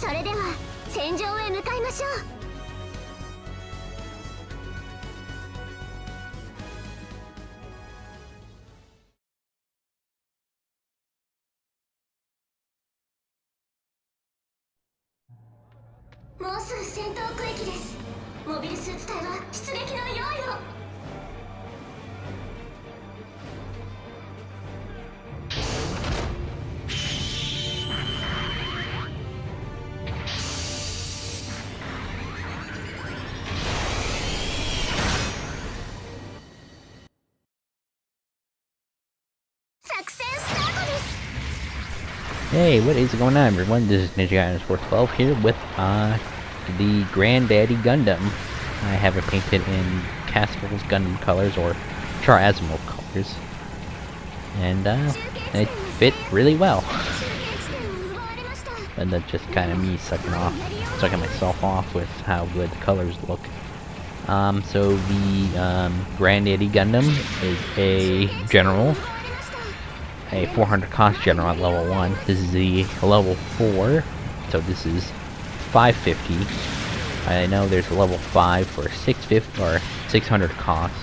それでは戦場へ向かいましょう。もうすぐ戦闘区域です。モビルスーツ隊は出撃の用意を。作戦スタートです。Hey, what is going on, everyone? This is Ninja_12 here with the Granddaddy Gundam. I have it painted in Casper's Gundam colors, or Char Aznable colors, and it fit really well. And that's just kind of me sucking myself off with how good the colors look. So the Granddaddy Gundam is a general. A 400 cost general at level 1. This is the level 4, so this is 550. I know there's a level 5 for 650 or 600 cost,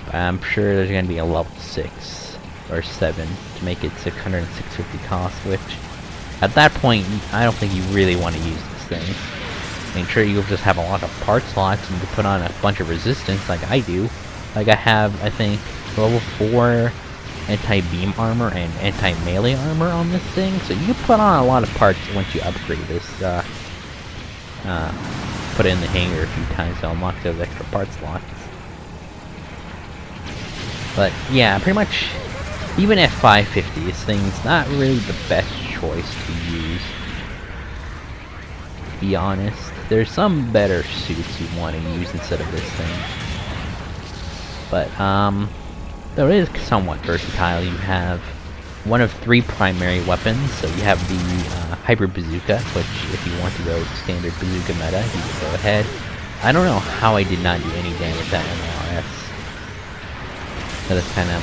but I'm sure there's going to be a level 6 or 7 to make it 600 and 650 cost, which at that point I don't think you really want to use this thing. I mean, sure, you'll just have a lot of part slots and you can put on a bunch of resistance like I do. Like I have, I think, level 4 anti-beam armor and anti-melee armor on this thing, so you can put on a lot of parts once you upgrade this. Put it in the hangar a few times to unlock those extra part slots. But yeah, pretty much, even at 550, this thing's not really the best choice to use. To be honest, there's some better suits you want to use instead of this thing. But though it is somewhat versatile. You have one of 3 primary weapons, so you have the Hyper Bazooka, which if you want to go standard bazooka meta, you can go ahead. I don't know how I did not do any damage at MLRS. So that's kind of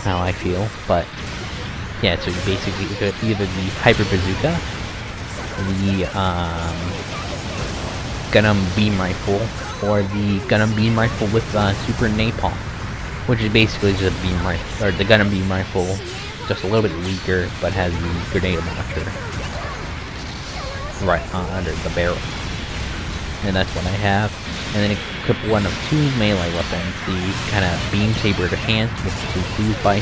how I feel, but yeah, so you basically could either the Hyper Bazooka, the Gundam Beam Rifle, or the Gundam Beam Rifle with Super Napalm, which is basically just a beam rifle, or the Gundam Beam Rifle, just a little bit weaker, but has the grenade launcher right under the barrel. And that's what I have. And then equip one of 2 melee weapons, the kind of beam saber to hands, which is used by,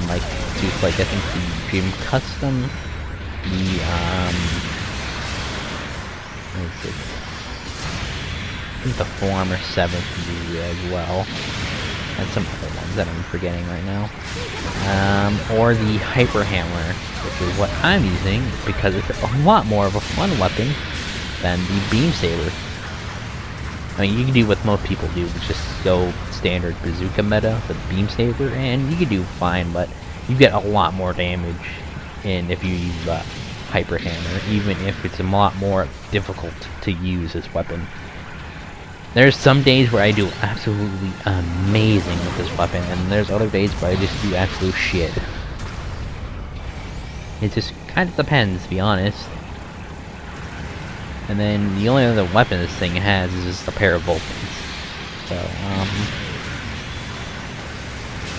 like, suits like, I think, the Dream Custom, the, what is it? I think the Former 7 can do as well. And some other ones that I'm forgetting right now. Or the Hyper Hammer, which is what I'm using because it's a lot more of a fun weapon than the Beam Saber. I mean, you can do what most people do, which just go standard bazooka meta with Beam Saber, and you can do fine, but you get a lot more damage if you use Hyper Hammer, even if it's a lot more difficult to use this weapon. There's some days where I do absolutely amazing with this weapon, and there's other days where I just do absolute shit. It just kind of depends, to be honest. And then the only other weapon this thing has is just a pair of Vulcans. So,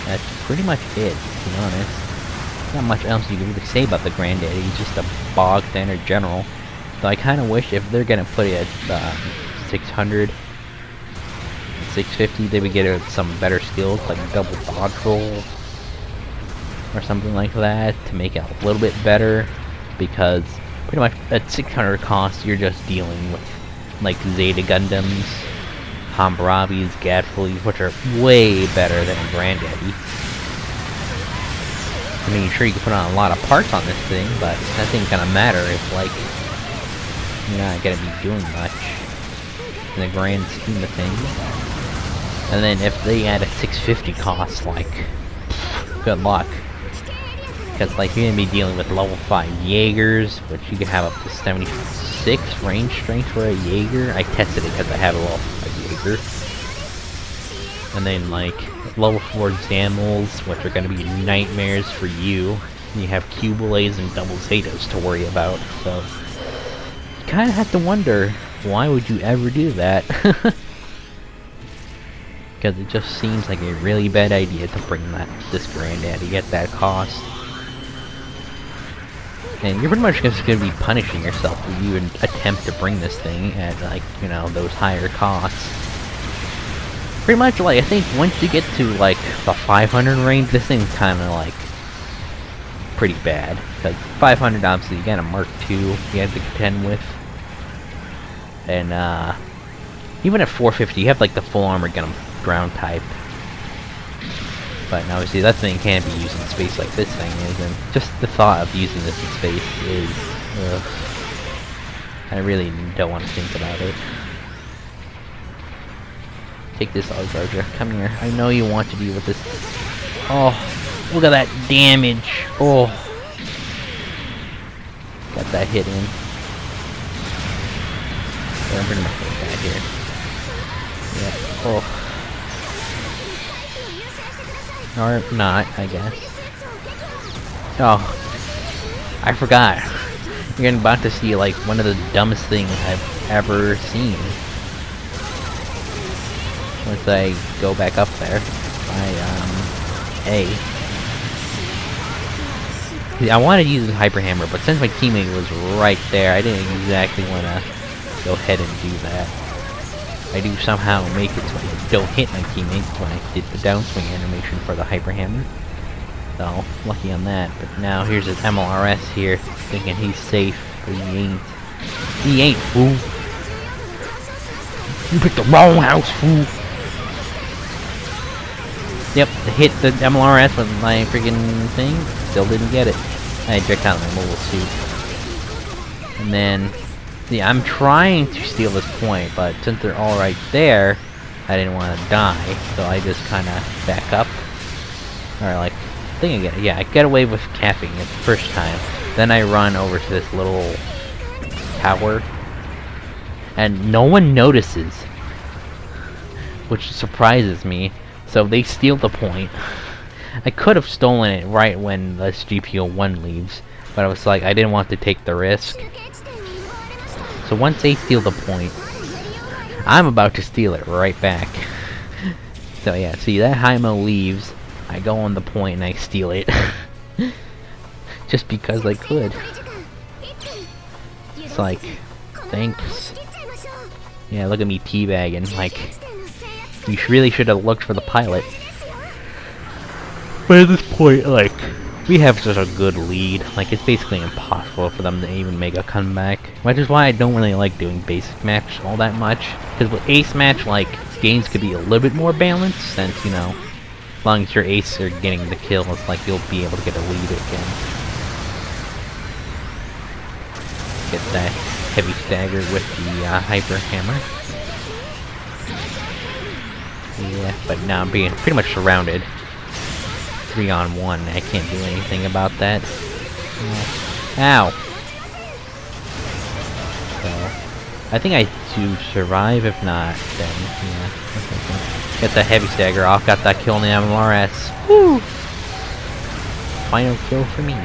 that's pretty much it, to be honest. Not much else you can really say about the Granddaddy. He's just a bog standard general. So I kind of wish if they're gonna put it at 600, 650, they would get some better skills like double dodge roll or something like that to make it a little bit better, because pretty much at 600 cost you're just dealing with like Zeta Gundams, Hammurabis, Gadfleys, which are way better than a Granddaddy. I mean, sure, you can put on a lot of parts on this thing, but that ain't gonna matter if, like, you're not gonna be doing much in the grand scheme of things. And then if they add a 650 cost, like, good luck. Because, like, you're gonna be dealing with level 5 Jaegers, which you can have up to 76 range strength for a Jaeger. I tested it because I have a level 5 Jaeger. And then, like, level 4 Zamels, which are gonna be nightmares for you. You have Cubal A's and double Zetas to worry about, so you kind of have to wonder, why would you ever do that? Because it just seems like a really bad idea to bring this Granddaddy at that cost. And you're pretty much just going to be punishing yourself if you attempt to bring this thing at, like, you know, those higher costs. Pretty much, like, I think once you get to, like, the 500 range, this thing's kind of, like, pretty bad. Because 500, obviously, you got a Mark II you have to contend with. And, even at 450, you have, like, the full armor Gundam ground type. But obviously that thing can't be used in space like this thing is, and just the thought of using this in space is, I really don't want to think about it. Take this, Alexandra. Come here. I know you want to deal with this. Oh, look at that damage. Oh. Got that hit in. Yeah, I'm pretty much like that here. Yeah. Oh. Or not, I guess. Oh, I forgot. You're about to see, like, one of the dumbest things I've ever seen. Once I go back up there, I wanted to use the Hyper Hammer, but since my teammate was right there, I didn't exactly want to go ahead and do that. I do somehow make it so I don't hit my teammates when I did the downswing animation for the Hyper Hammer. So, lucky on that. But now here's his MLRS here, thinking he's safe, but he ain't. He ain't, fool! You picked the wrong house, fool! Yep, hit the MLRS with my freaking thing, still didn't get it. I checked out my mobile suit. And then, yeah, I'm trying to steal this point, but since they're all right there, I didn't want to die, so I just kind of back up. Or like, I think I get it. Yeah, I get away with capping it the first time. Then I run over to this little tower, and no one notices, which surprises me. So they steal the point. I could have stolen it right when this GP01 leaves, but I was like, I didn't want to take the risk. So once they steal the point, I'm about to steal it right back. So yeah, see, that Hymo leaves, I go on the point and I steal it. Just because I could. It's like, thanks. Yeah, look at me teabagging, like, you really should have looked for the pilot. But at this point, like, we have such a good lead, like, it's basically impossible for them to even make a comeback. Which is why I don't really like doing basic match all that much. Because with ace match, like, games could be a little bit more balanced, since, you know, as long as your ace are getting the kill, it's like you'll be able to get a lead again. Get that heavy stagger with the Hyper Hammer. Yeah, but now I'm being pretty much surrounded. 3-on-1, I can't do anything about that. Ow! So, I think I do survive, if not, then, yeah. Get the heavy stagger off, got that kill in the MLRS. Woo! Final kill for me.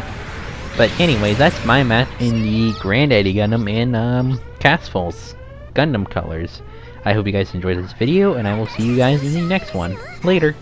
But anyway, that's my match in the Granddaddy Gundam in, Casfall's Gundam colors. I hope you guys enjoyed this video, and I will see you guys in the next one. Later!